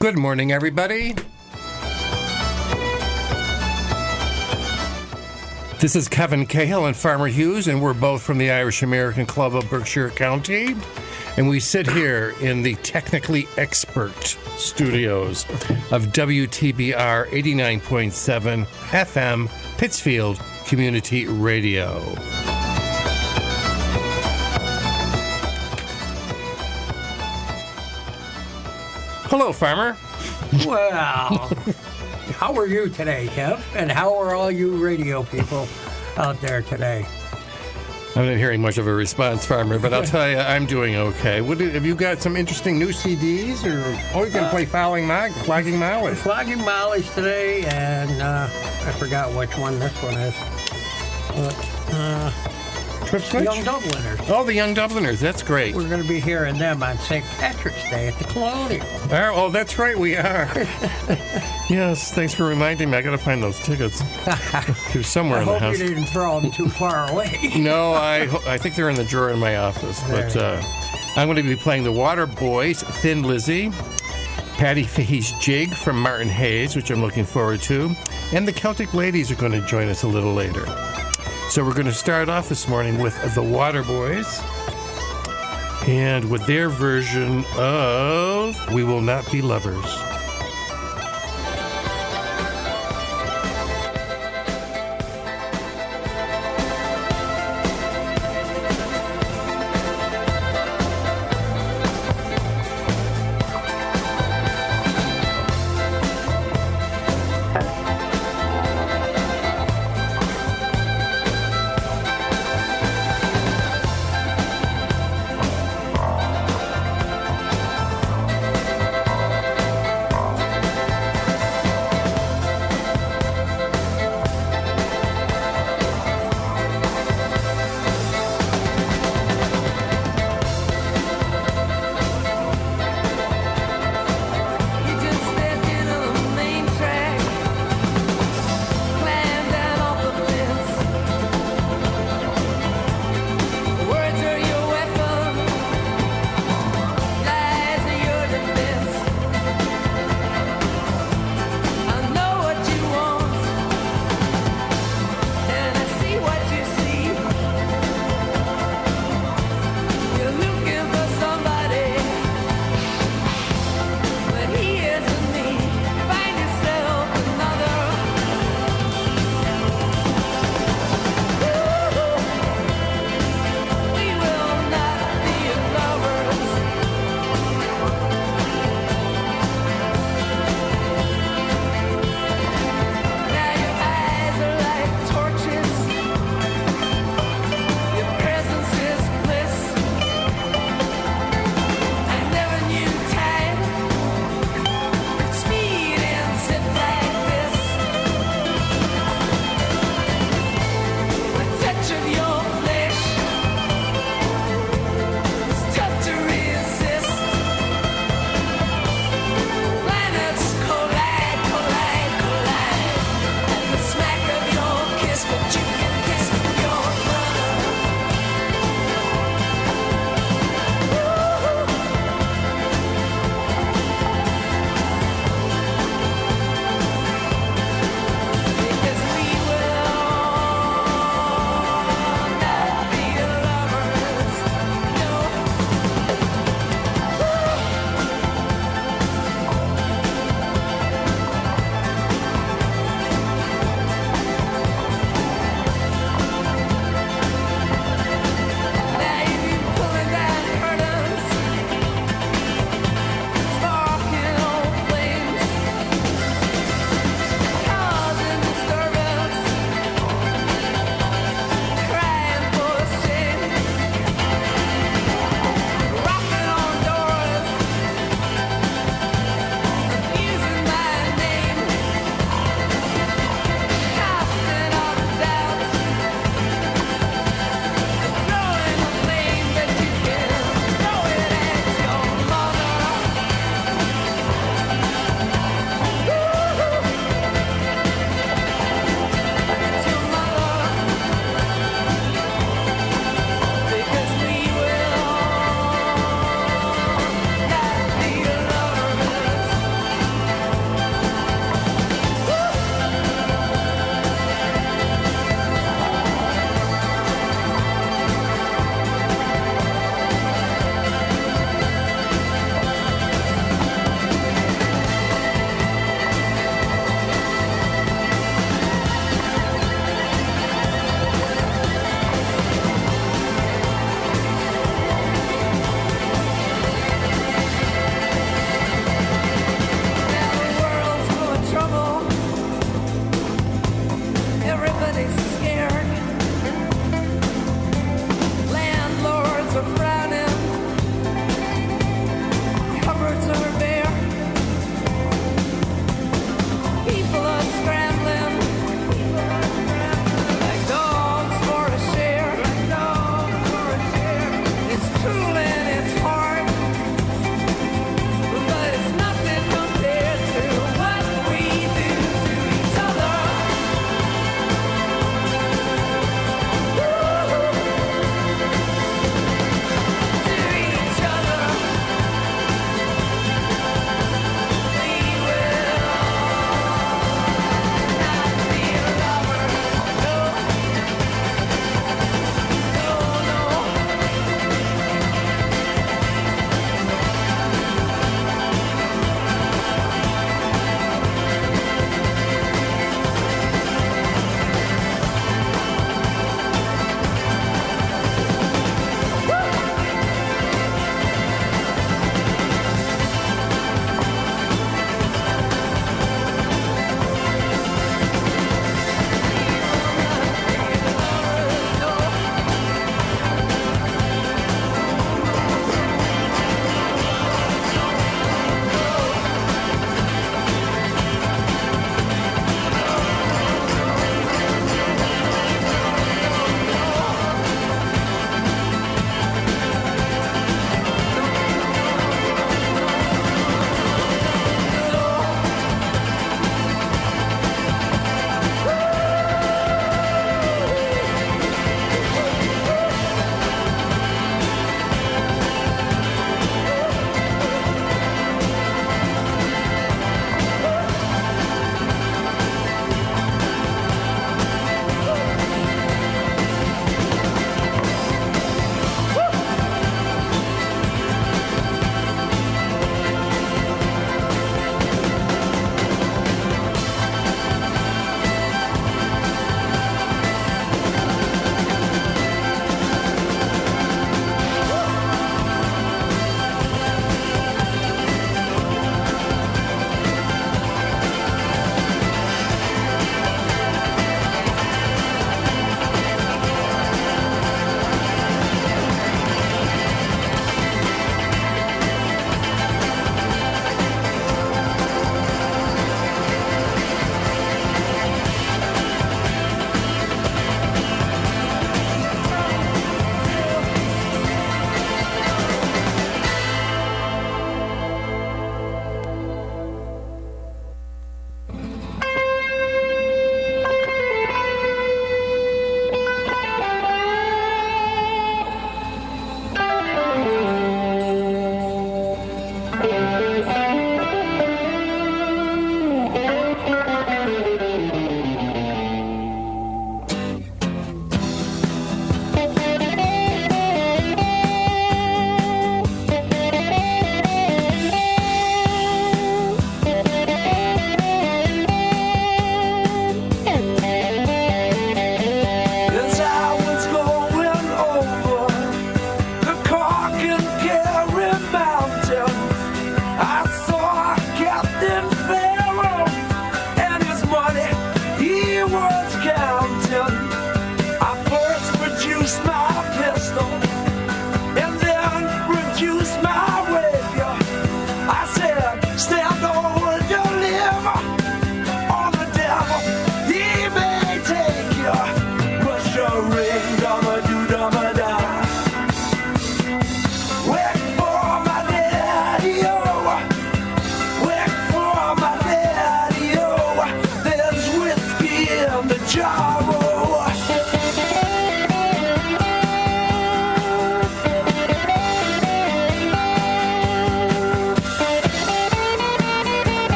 Good morning, everybody. This is Kevin Cahill and Farmer Hughes, and we're both from the Irish American Club of Berkshire County. And we sit here in the technically expert studios of WTBR 89.7 FM Pittsfield Community Radio. Hello, Farmer. Well, how are you today, Kev? And how are all you radio people out there today? I'm not hearing much of a response, Farmer, but I'll tell you, I'm doing okay. Have you got some interesting new CDs? Or you're going to play Flogging Molly? Flogging Molly's today, and I forgot which one this one is. Young Dubliners. Oh, the Young Dubliners. That's great. We're going to be hearing them on St. Patrick's Day at the Colonial. Oh, that's right, we are. Yes, thanks for reminding me. I got to find those tickets. They're somewhere in the house. I hope you didn't throw them too far away. No, I think they're in the drawer in my office. But I'm going to be playing the Water Boys, Thin Lizzy, Patty Fahey's Jig from Martin Hayes, which I'm looking forward to, and the Celtic Ladies are going to join us a little later. So we're going to start off this morning with the Water Boys and with their version of We Will Not Be Lovers.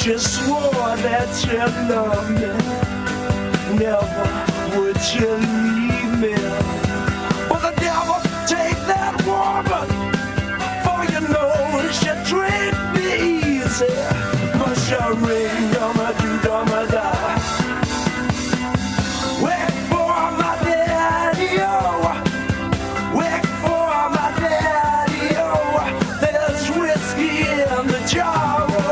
You swore that you loved me, never would you leave me. But the devil take that woman, for you know she treat me easy. But she ring, dumma do, dumma da. Wait for my daddy, oh. Wait for my daddy, oh. There's whiskey in the jar, oh.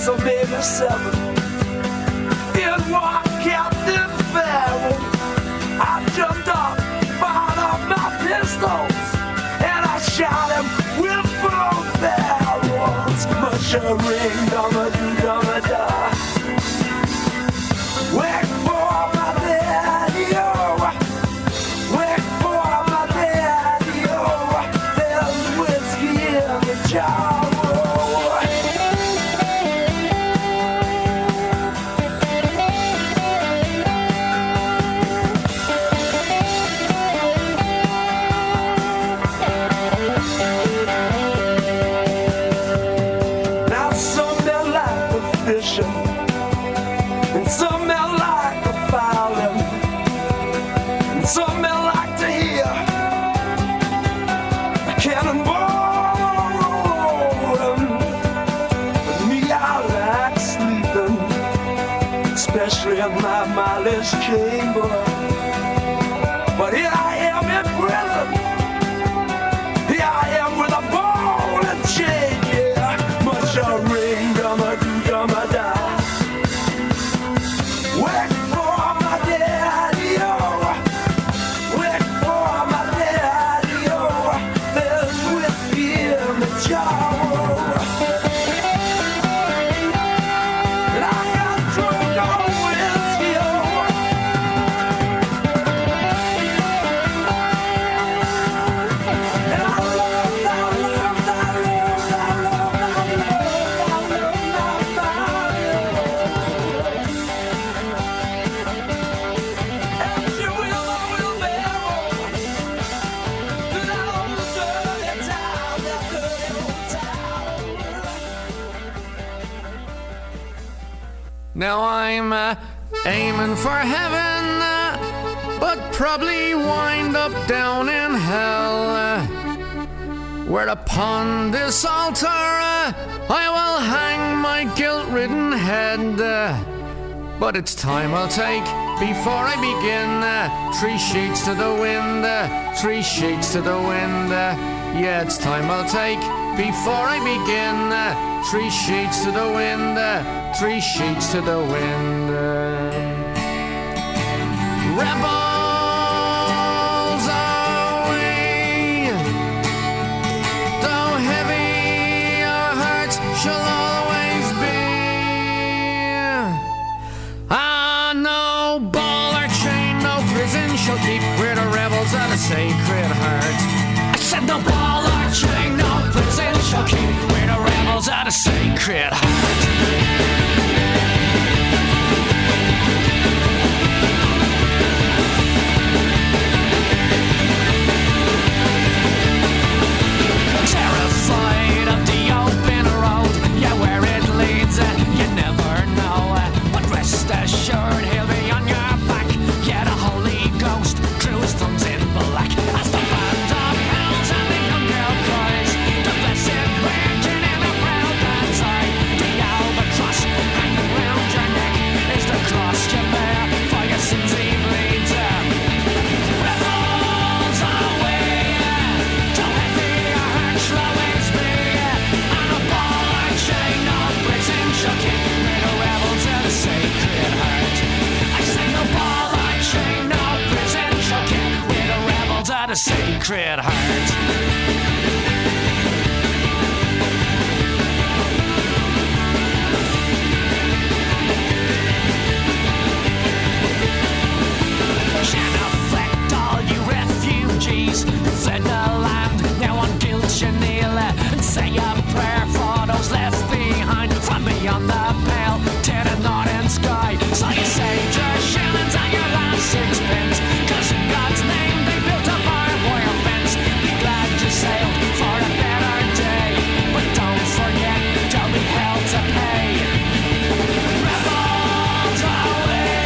So maybe 7 in one Captain Farrell. I jumped up, fired up my pistols, and I shot him with both barrels. Much a ring, dumma do, dumma da. Wait for my daddy, oh. Wait for my daddy, oh. There's whiskey in the jar. And some men like the fowling, and some men like to hear a cannonball rolling. But me, I like sleeping, especially in my mileage chamber. But here I am in prison, here I am with a ball and chain, yeah. Much a ring, dumma do, dumma da. Wait for my daddy, oh. Wait for my daddy, oh. There's whiskey in the jar, oh. And I got drunk on whiskey, oh. And I love Now I'm aiming for heaven, but probably wind up down in hell, where upon this altar I will hang my guilt-ridden head. But it's time I'll take before I begin. 3 sheets to the wind, 3 sheets to the wind. Yeah, it's time I'll take before I begin. 3 sheets to the wind, 3 sheets to the wind. Rebels away, though heavy our hearts shall always be. No ball or chain, no prison shall keep. We're the rebels of the Sacred Heart. I said no ball or chain, no prison shall keep. We're the rebels of the Sacred Heart. Terrified of the open road, yeah, where it leads, you never know. But rest assured, he'll be on your back. Yeah, the Holy Ghost drew his thumbs in black. As the band of hells and the young girl cries, the blessed Virgin in the brown man's eye. The albatross hanging round your neck is the cross you bear for your sins he bleeds. Rebels away, don't let me hurt you always be. And a ball or chain, no prison shall keep. We're the rebels of the Sacred Heart. I said no ball or chain, no prison shall keep. We're the rebels of the Sacred Heart. Genuflect all you refugees who fled the land. Now on guilt you kneel and say a prayer for those left behind from beyond the pale to the northern sky. So you saved your shillings and your last sixpence, 'cause in God's name they built a barbed wire fence. Be glad you sailed for a better day, but don't forget there'll be hell to pay. Rebels away,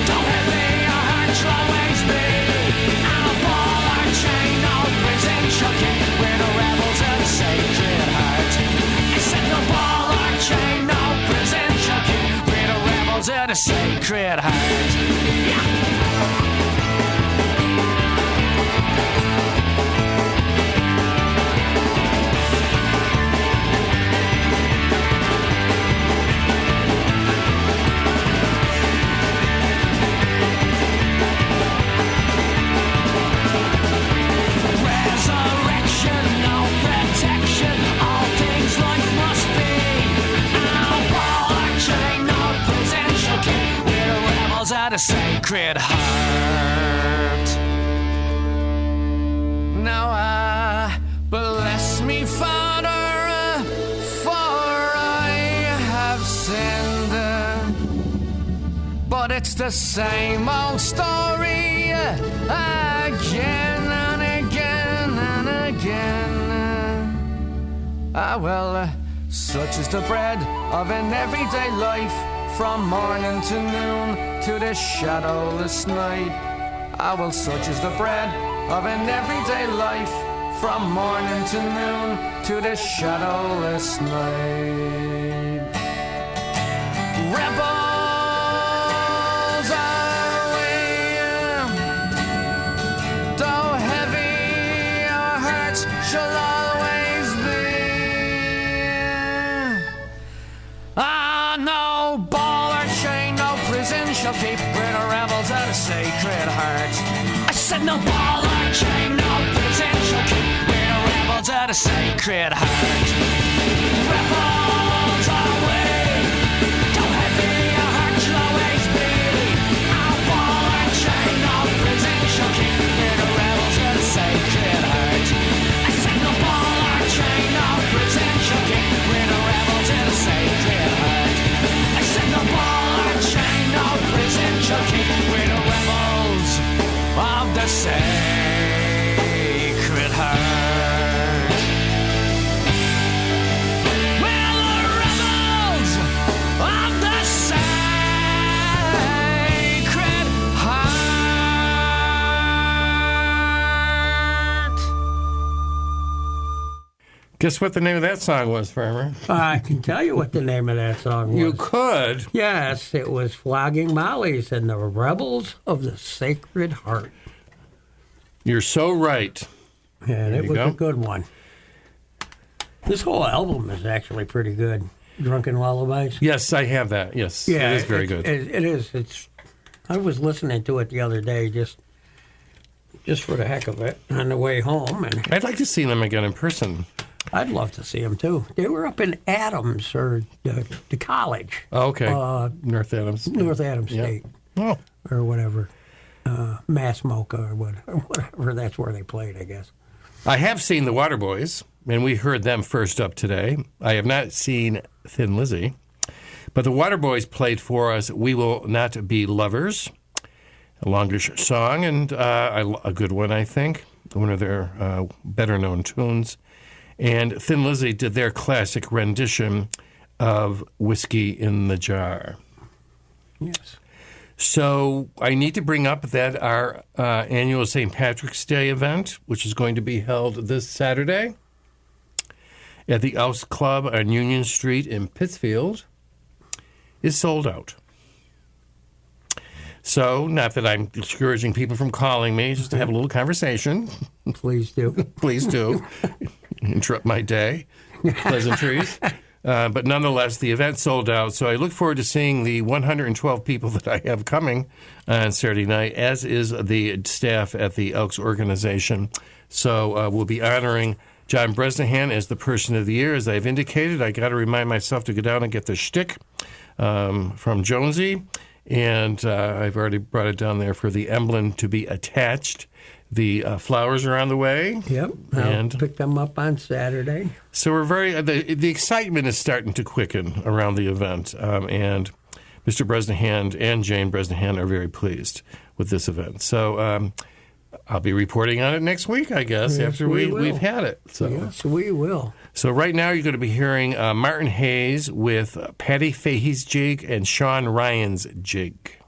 don't let me hurt you always be. And a ball or chain, no prison shall keep. We're the rebels of the Sacred Heart. I said no ball or chain, no prison shall keep. We're the rebels of the Sacred Heart. Yeah. Resurrection, no protection, all things life must be. No ball or chain, no prison shall keep. We're the rebels of the Sacred Heart. Now bless me, Father, for I have sinned. But it's the same old story again and again and again. Such is the bread of an everyday life, from morning to noon to the shadowless night. Such is the bread of an everyday life, from morning to noon to the shadowless night. Rebels away, though heavy our hearts shall always be. No ball or chain, no prison shall keep. We're the rebels of the Sacred Heart. I said no ball or chain, no prison shall keep. We're the rebels of the Sacred Heart. Rebels away, don't heavy your heart shall always be. No ball or chain, no prison shall keep. We're the rebels of the Sacred Heart. I said no ball or chain, no prison shall keep. We're the rebels of the Sacred Heart. I said no ball or chain, no prison shall keep. We're the rebels of the Sacred Heart. We're the rebels of the Sacred Heart. Guess what the name of that song was, Farmer? I can tell you what the name of that song was. You could. Yes, it was Flogging Molly's and the Rebels of the Sacred Heart. You're so right. And There it you was go. a good one. This whole album is actually pretty good. Drunken Lullabies. Yes, I have that. Yes, it is very good. It is. I was listening to it the other day just for the heck of it on the way home, and I'd like to see them again in person. I'd love to see them too. They were up in Adams or the college, Oh, okay. North Adams. North Adams Yeah. State Oh, or whatever, Mass Mocha or whatever. That's where they played, I guess. I have seen the Waterboys, and we heard them first up today. I have not seen Thin Lizzy, but the Waterboys played for us "We Will Not Be Lovers," a longish song and a good one, I think, one of their better-known tunes. And Thin Lizzy did their classic rendition of "Whiskey in the Jar." Yes. So I need to bring up that our annual St. Patrick's Day event, which is going to be held this Saturday at the Elks Club on Union Street in Pittsfield, is sold out. So, not that I'm discouraging people from calling me, just to have a little conversation. Please do. Please do. Interrupt my day. Pleasantries. But nonetheless, the event sold out, so I look forward to seeing the 112 people that I have coming on Saturday night, as is the staff at the Elks organization. So we'll be honoring John Bresnahan as the Person of the Year. As I've indicated, I got to remind myself to go down and get the shtick from Jonesy, and I've already brought it down there for the emblem to be attached. The flowers are on the way. Yep. I'll pick them up on Saturday. So we're very the excitement is starting to quicken around the event, and Mr. Bresnahan and Jane Bresnahan are very pleased with this event. So I'll be reporting on it next week, I guess, Yes, after we've had it. So Yes, we will. So right now you're going to be hearing Martin Hayes with Patty Fahey's jig and Sean Ryan's jig.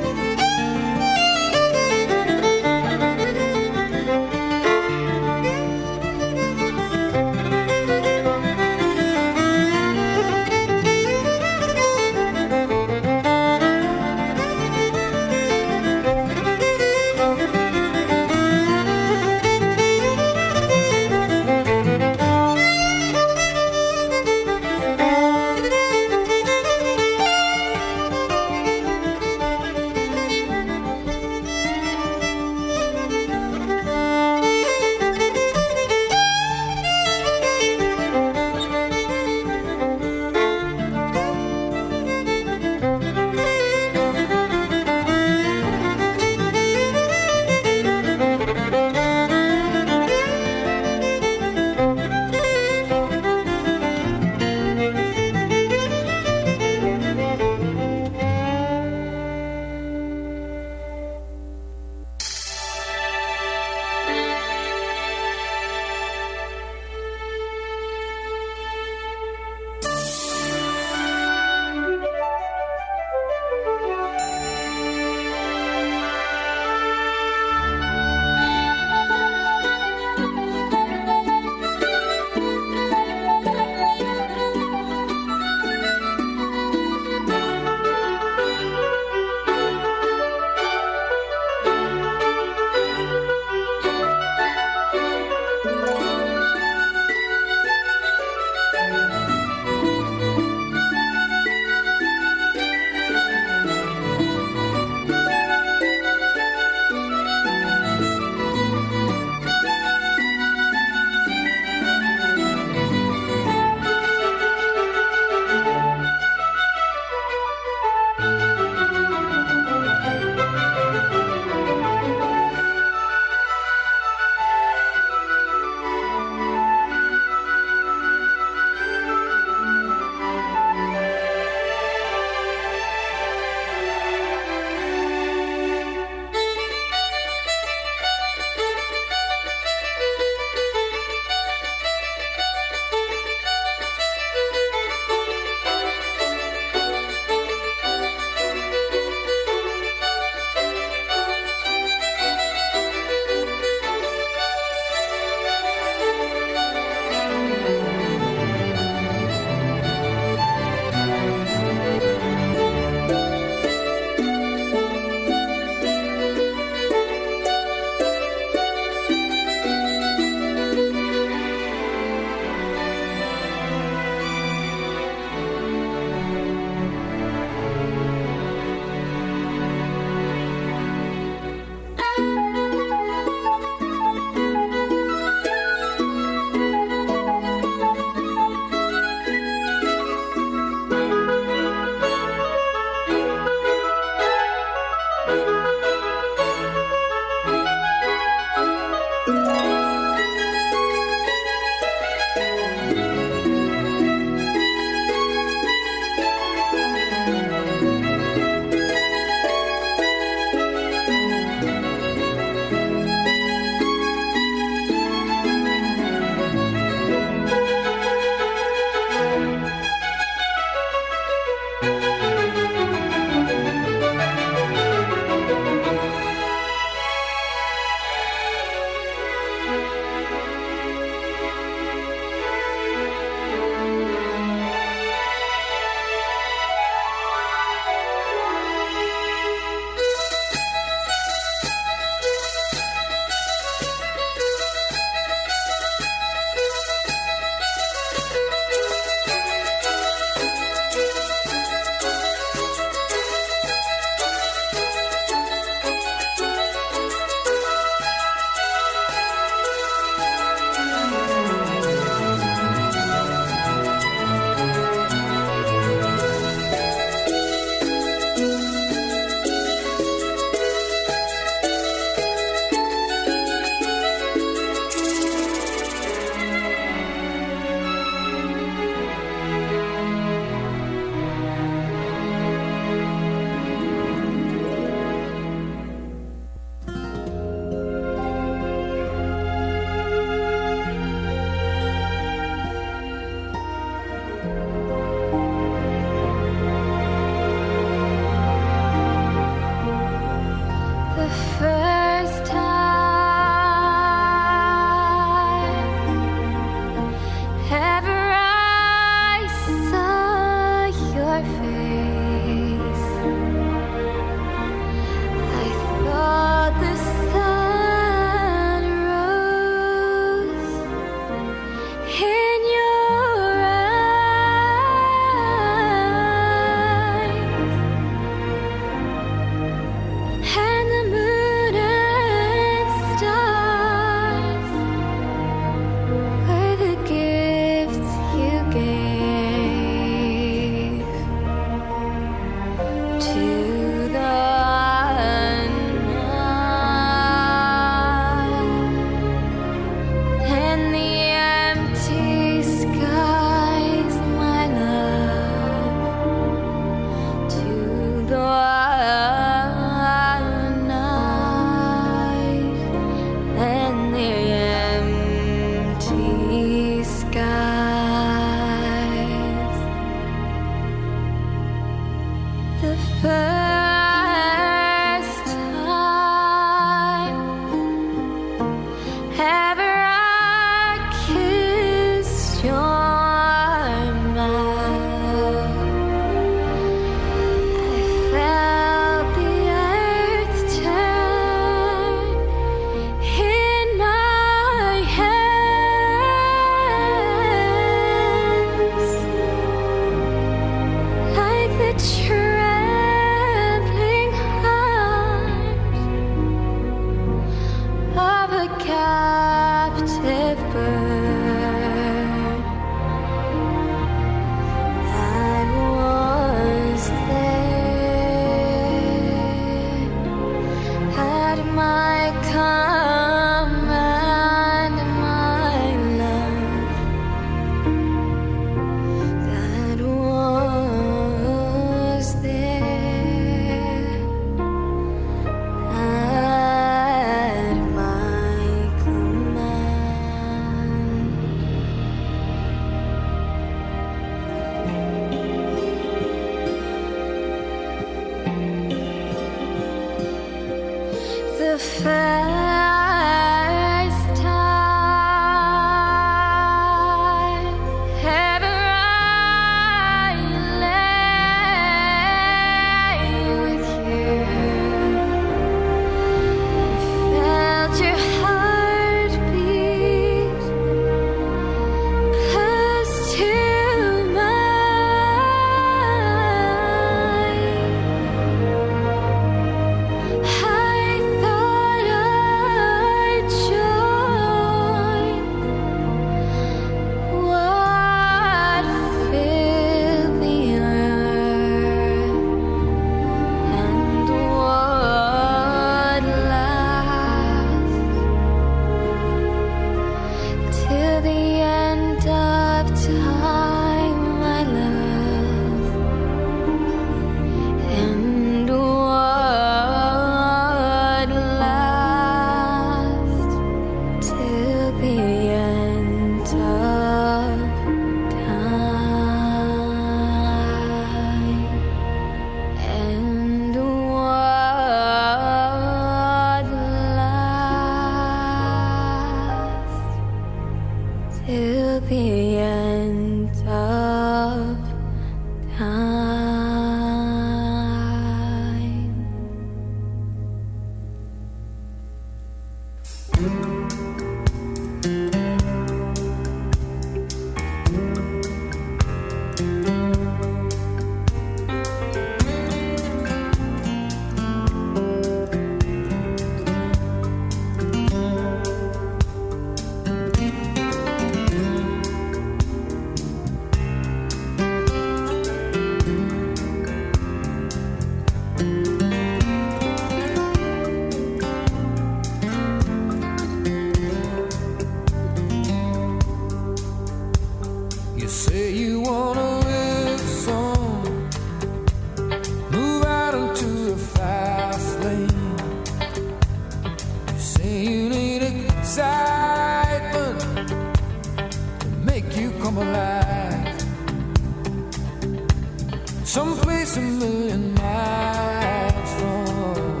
Someplace a million miles from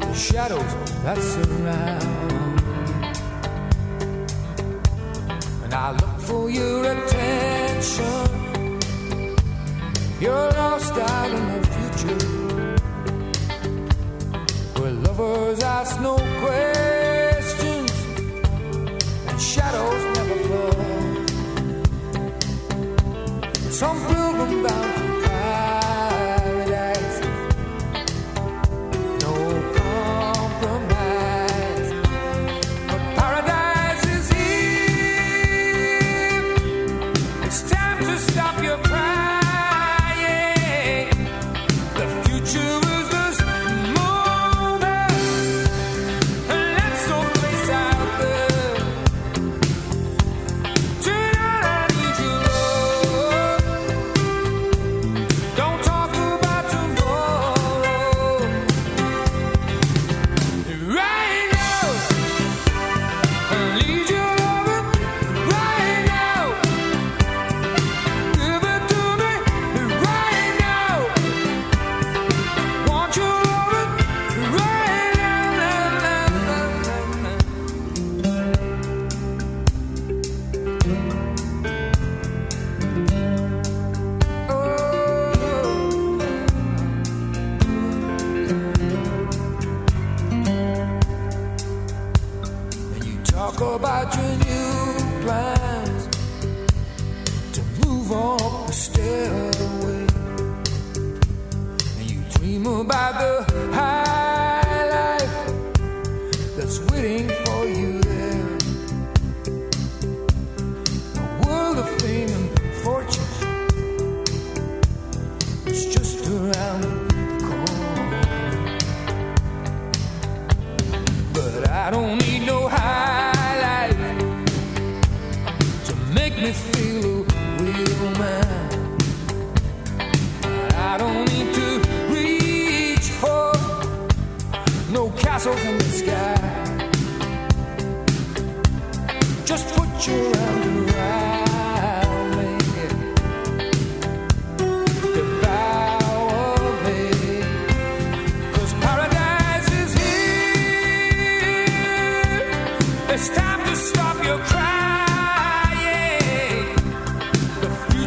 the shadows that surround me. And I look for your attention. You're lost out in the future, where lovers ask no questions and shadows never flood. Some pilgrim bound for paradise, no compromise, but paradise is here. It's time to stop your crying. The future is this moment, and let's someplace out there. Tonight I need your love. Don't talk about tomorrow. Right now, I need your love. Right now, give it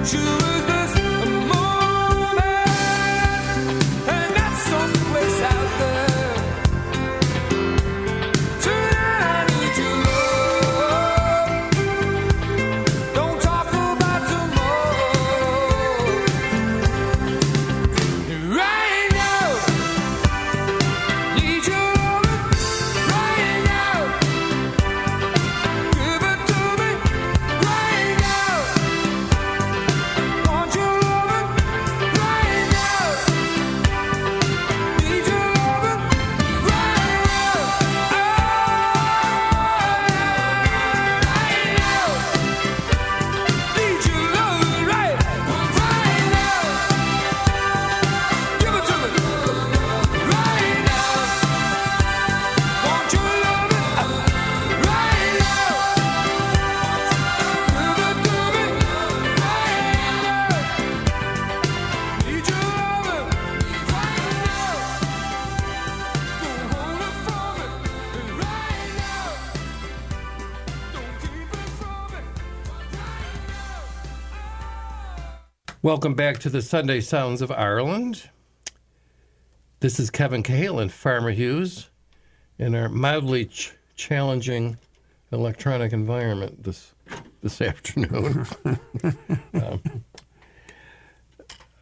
choose this moment, and that's someplace out there. Tonight I need your love. Don't talk about tomorrow. Right now, need your love. Right now, give it to me. Right now, want your love. Right now, need your love. Right now, right now, need your love. Right now, give it to me. Right now, want your love. Right now, give it to me. Right now, need your love. Right now, don't hold it from me. Right now, don't keep it from me. Welcome back to the Sunday Sounds of Ireland. This is Kevin Cahill and Farmer Hughes in our mildly challenging electronic environment this afternoon.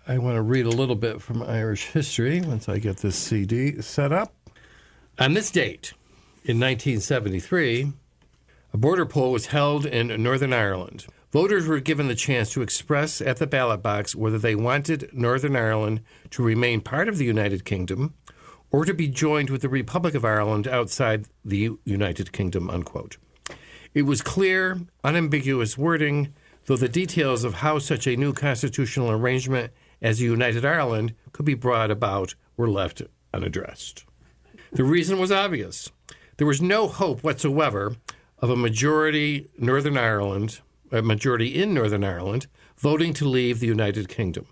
I want to read a little bit from Irish history once I get this CD set up. On this date, in 1973, a border poll was held in Northern Ireland. Voters were given the chance to express at the ballot box whether they wanted Northern Ireland to remain part of the United Kingdom or to be joined with the Republic of Ireland outside the United Kingdom, unquote. It was clear, unambiguous wording, though the details of how such a new constitutional arrangement as a united Ireland could be brought about were left unaddressed. The reason was obvious. There was no hope whatsoever of a majority in Northern Ireland voting to leave the United Kingdom.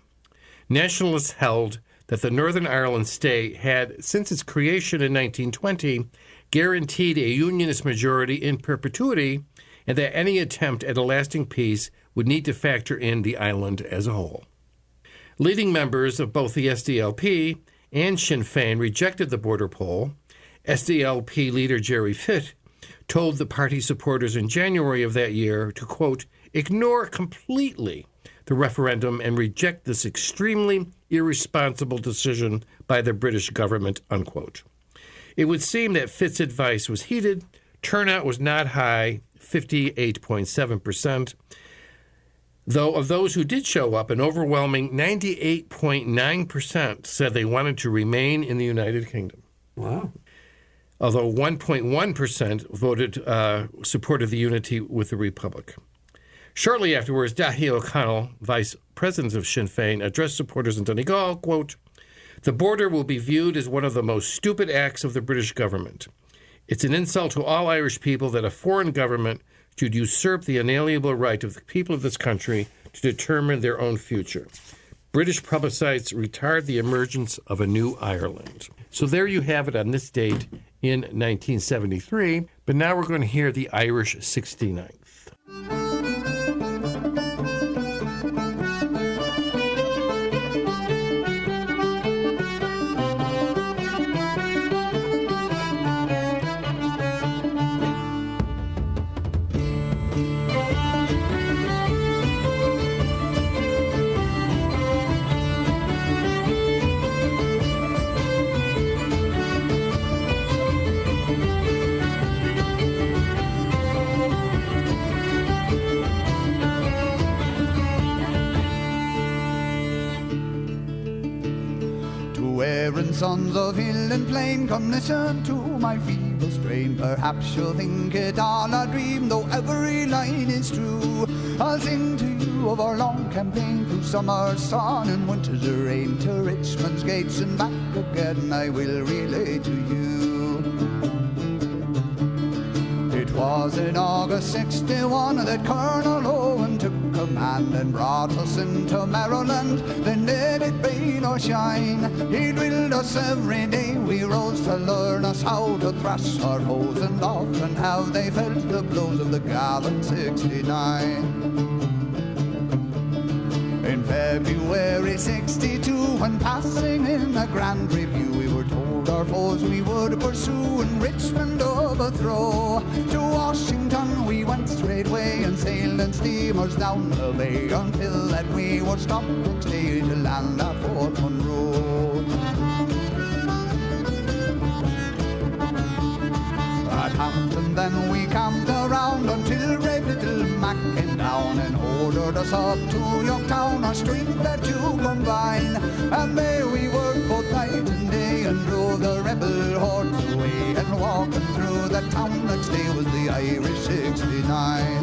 Nationalists held that the Northern Ireland state had, since its creation in 1920, guaranteed a unionist majority in perpetuity, and that any attempt at a lasting peace would need to factor in the island as a whole. Leading members of both the SDLP and Sinn Féin rejected the border poll. SDLP leader Jerry Fitt told the party supporters in January of that year to, quote, ignore completely the referendum and reject this extremely irresponsible decision by the British government, unquote. It would seem that Fitt's advice was heeded. Turnout was not high, 58.7%, though of those who did show up, an overwhelming 98.9% said they wanted to remain in the United Kingdom. Wow. Although 1.1% supported the unity with the Republic. Shortly afterwards, Daithí O'Connell, vice president of Sinn Féin, addressed supporters in Donegal, quote, the border will be viewed as one of the most stupid acts of the British government. It's an insult to all Irish people that a foreign government should usurp the inalienable right of the people of this country to determine their own future. British plebiscites retard the emergence of a new Ireland. So there you have it on this date in 1973. But now we're going to hear the Irish 69th. Sons of hill and plain, come listen to my feeble strain. Perhaps you'll think it all a dream, though every line is true. I'll sing to you of our long campaign through summer's sun and winter's rain, to Richmond's gates and back again I will relay to you. It was in August 61 that Colonel Owen took command and brought us into Maryland. Then let it rain or shine, he drilled us every day. We rose to learn us how to thrash our foes, and often have they felt the blows of the gallant 69. February 62, when passing in a grand review, we were told our foes we would pursue and Richmond overthrow. To Washington we went straightway and sailed in steamers down the bay until that we were stopped next day to land at Fort Monroe. At Hampton then we camped around until brave little Mac came down and ordered us up to Yorktown, our street there to combine. And there we worked both night and day and drove the rebel hordes away. And walking through the town next day was the Irish 69.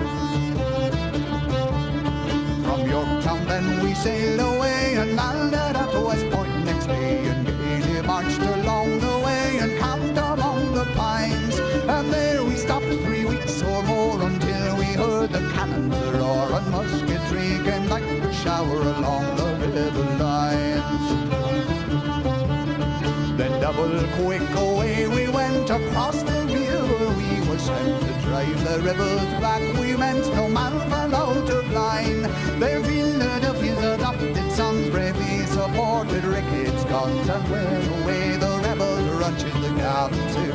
From Yorktown then we sailed away and landed at West Point next day, and gaily marched along the way and camped among the pines. And there we stopped 3 weeks or more until we heard the cannons roar and musketry came like a shower along the rebel lines. Then double quick away we went across the river. We were sent to drive the rebels back. We meant no man fell out of line. Their Philadelphia's adopted sons bravely supported Ricketts' guns, and where away the rebels rushes the Gallant 69.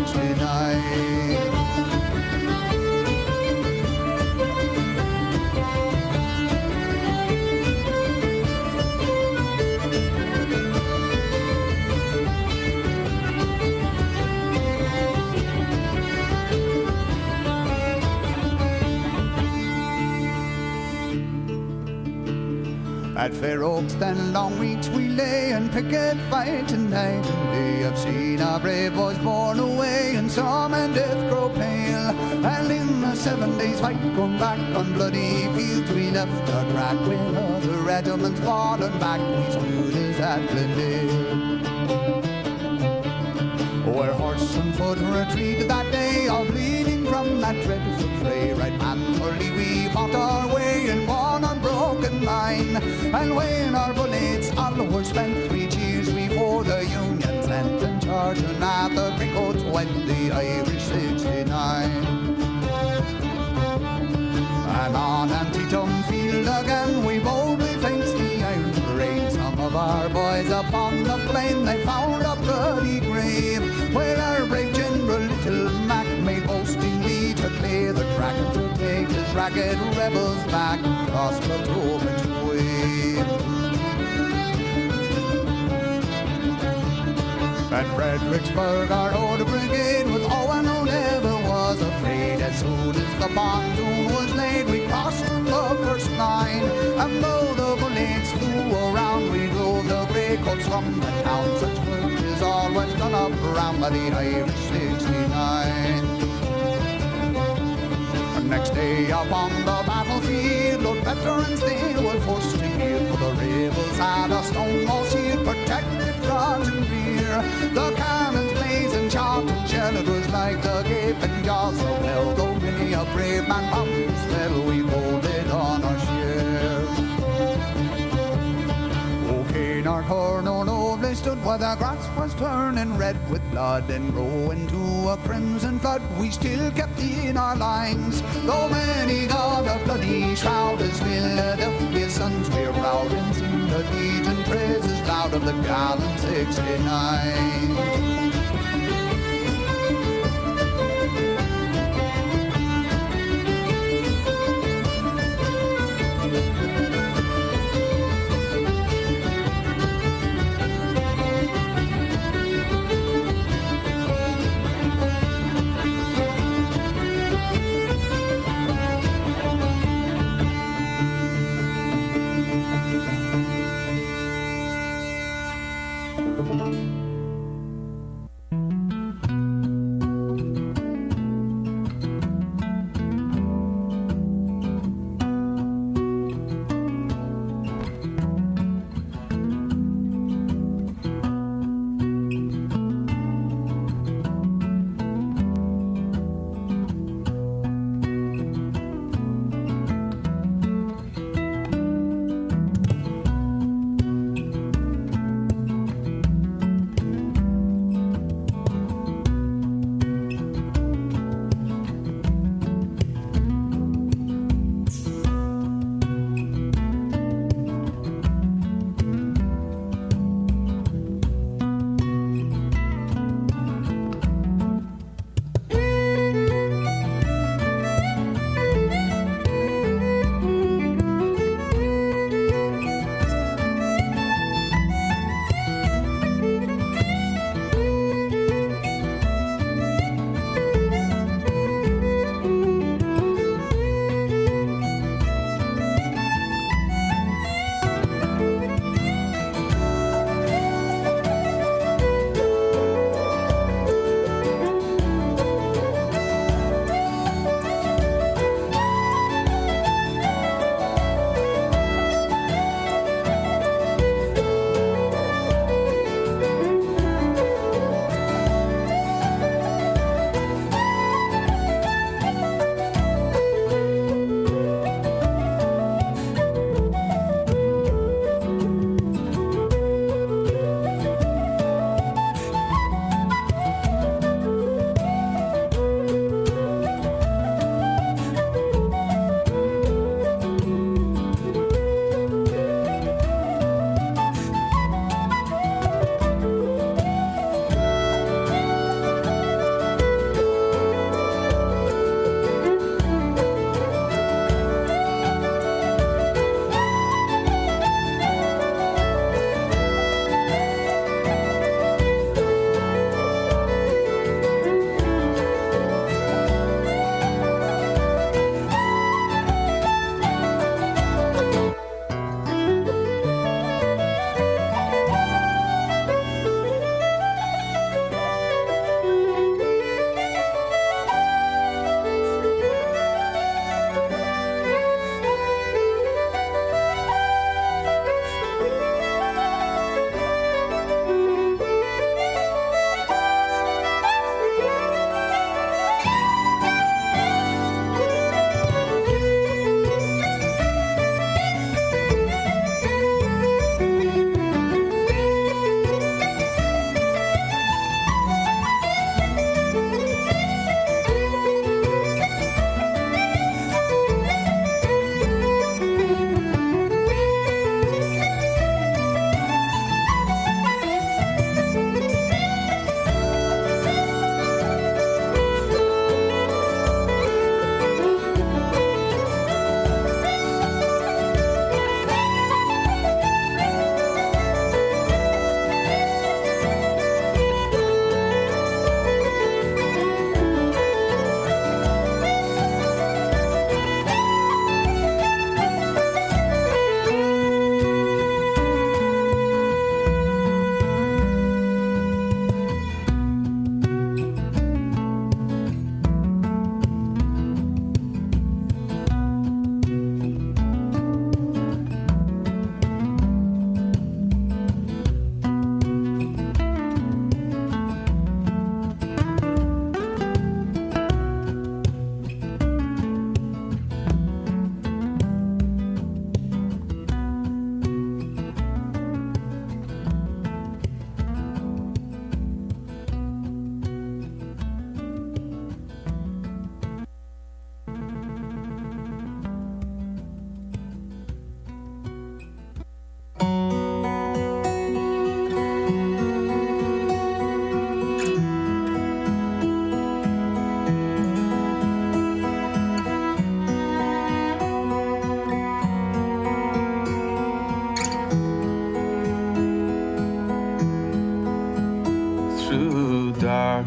At Fair Oaks, then Longreach we lay and picket fighting night and day. I've seen our brave boys borne away and some in death grow pale. And in the 7 days fight gone back on bloody fields we left our track. When other regiments fallen back we stood as at Glendale. Where horse and foot retreated that day, all bleeding from that dreadful fray. Right manfully we fought our way in one unbroken line. And when our bullets all were spent, 3 cheers we for the Union sent, and charging at the Grecoats went the Irish 69. And on Antietam field again we boldly faced the Iron Parade. Some of our boys upon the plain they found a bloody grave, where our brave General Little Mac made boastingly to clear the track to take his ragged rebels back across Potomac's way. At Fredericksburg our old brigade with Owen who never was afraid. As soon as the pontoon was laid we crossed on the first line, and though the bullets flew around we drove the Grecoats from the town. Such work is always done up around by the Irish 69. Next day up on the battlefield, old veterans they were forced to yield, for the rebels had a stone wall shield protected front and rear. The cannons blazing, shot and shell, it was like the gaping jaws of hell. Though many a brave man found his fell, we bolted on our share. Okay, our corner nobly stood where the grass was turning red with blood and growing to a crimson flood. We still kept in our lines, though many got a bloody shroud. As Philadelphia sons we're proud and sing the Legion praises loud of the gallant 69.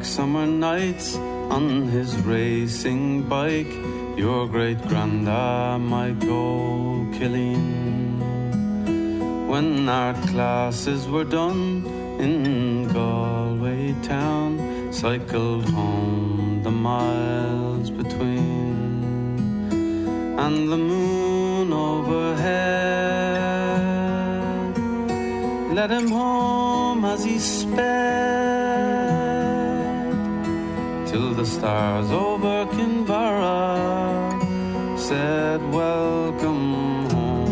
dark summer nights on his racing bike, your great-granda might go killing. When art classes were done in Galway town, cycled home the miles between, and the moon overhead led him home as he sped, till the stars over Kinvara said welcome home.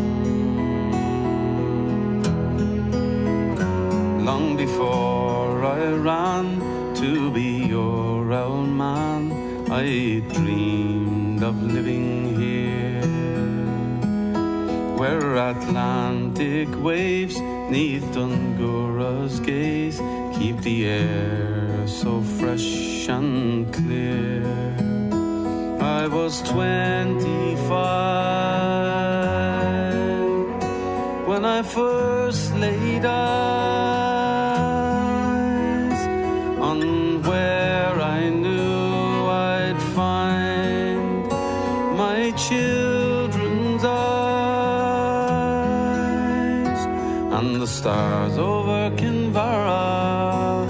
Long before I ran to be your old man, I dreamed of living here, where Atlantic waves neath Dungura's gaze keep the air so fresh and clear. I was 25 when I first laid eyes on where I knew I'd find my children's eyes, and the stars over Kinvara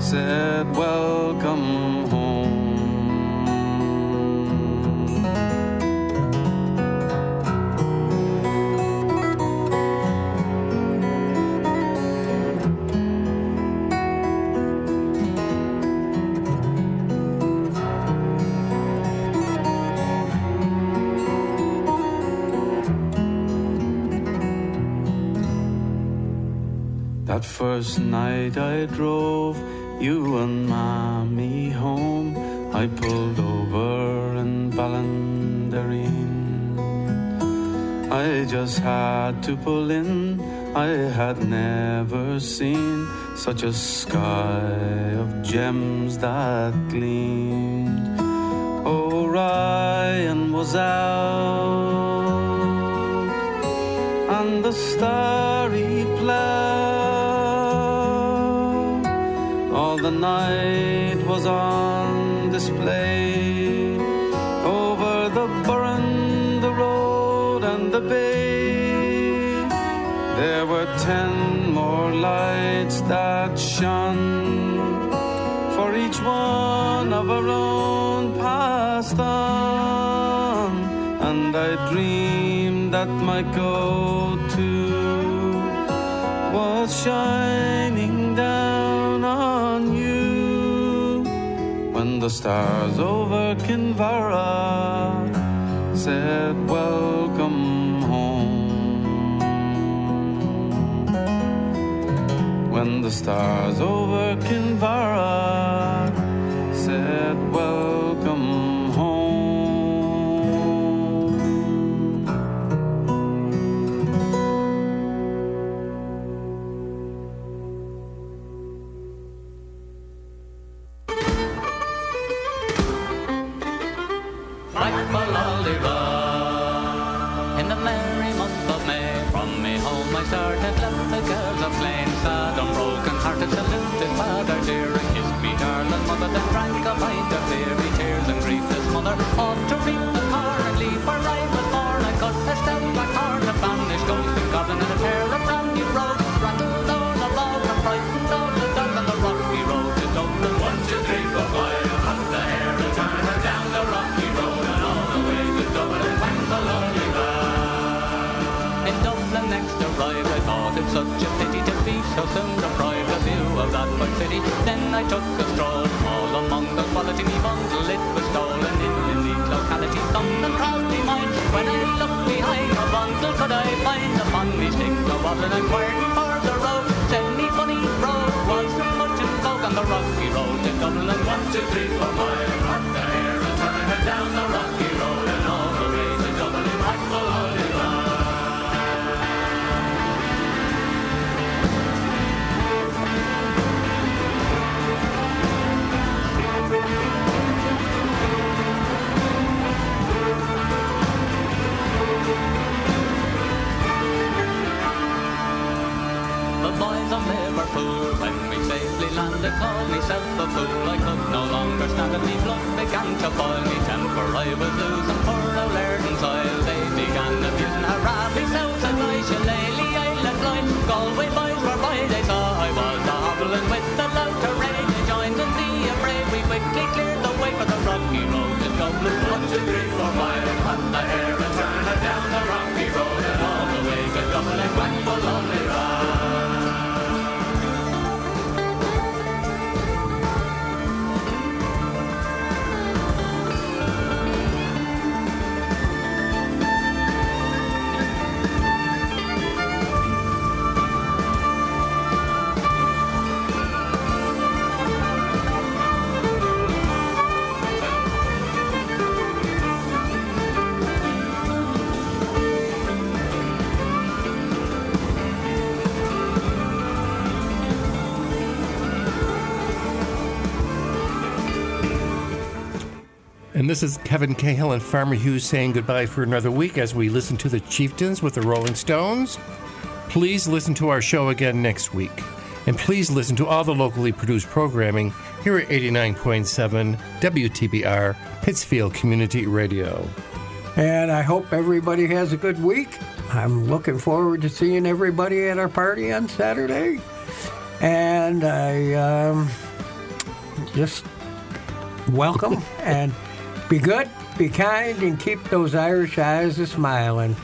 said welcome home. That first night I drove you and Mommy home, I pulled over in Ballindereen. I just had to pull in, I had never seen such a sky of gems that gleamed. Orion was out, and the starry plough. All the night was on display over the burren, the road and the bay. There were 10 more lights that shone, for each one of our own passed on. And I dreamed that my go-to was shining down on you, when the stars over Kinvara said welcome home. When the stars over Kinvara said welcome home. In the merry month of May, from me home I started, left the girls of plain, sad and broken hearted, saluted father dear, and kissed me darling mother, then drank a pint of beer, me tears and grief this mother, off to reap the corn and leave where I was born. I cut a stout black horn, a banished ghost and goblin, and a pair of brand new roads, rattled all the log and frightened all the dogs on the rocky road to Dublin. 1, 2, 3, 4, 5, up the hair and turn her down the rocky road and all the way to Dublin, back the lonely bar. In Dublin next arrived, I thought it such a pity to be so soon deprived a view of that fine city. Then I took a stroll all among the quality me bundle, it was stolen in a neat locality. Something crossed me mind when I looked behind. A bundle could I find upon me stick a waddle and inquired for the road. Said me funny road wasn't much in vogue on the rocky road to Dublin. 1, 2, 3, 4, 5, up the hair and turn her down the rocky road and all the way to Dublin, back the lonely bar. The boys of Liverpool, when we safely land, they called myself a fool. I could no longer stand it, me blood began to boil, me temper I was losing, poor old Lairden soil. They began abusing her rabbi, south and I, Shillelagh, Island Line. Galway boys were by, they saw I was a hobbling with the loud terrain. They joined in the affray, we quickly cleared the way for the rocky road to Dublin. 1, 2, 3, 4 miles, on the air and turn her down the rocky road, and all the way to Dublin, whack for lonely ride. And this is Kevin Cahill and Farmer Hughes saying goodbye for another week as we listen to the Chieftains with the Rolling Stones. Please listen to our show again next week. And please listen to all the locally produced programming here at 89.7 WTBR Pittsfield Community Radio. And I hope everybody has a good week. I'm looking forward to seeing everybody at our party on Saturday. And I just welcome and be good, be kind, and keep those Irish eyes a-smiling.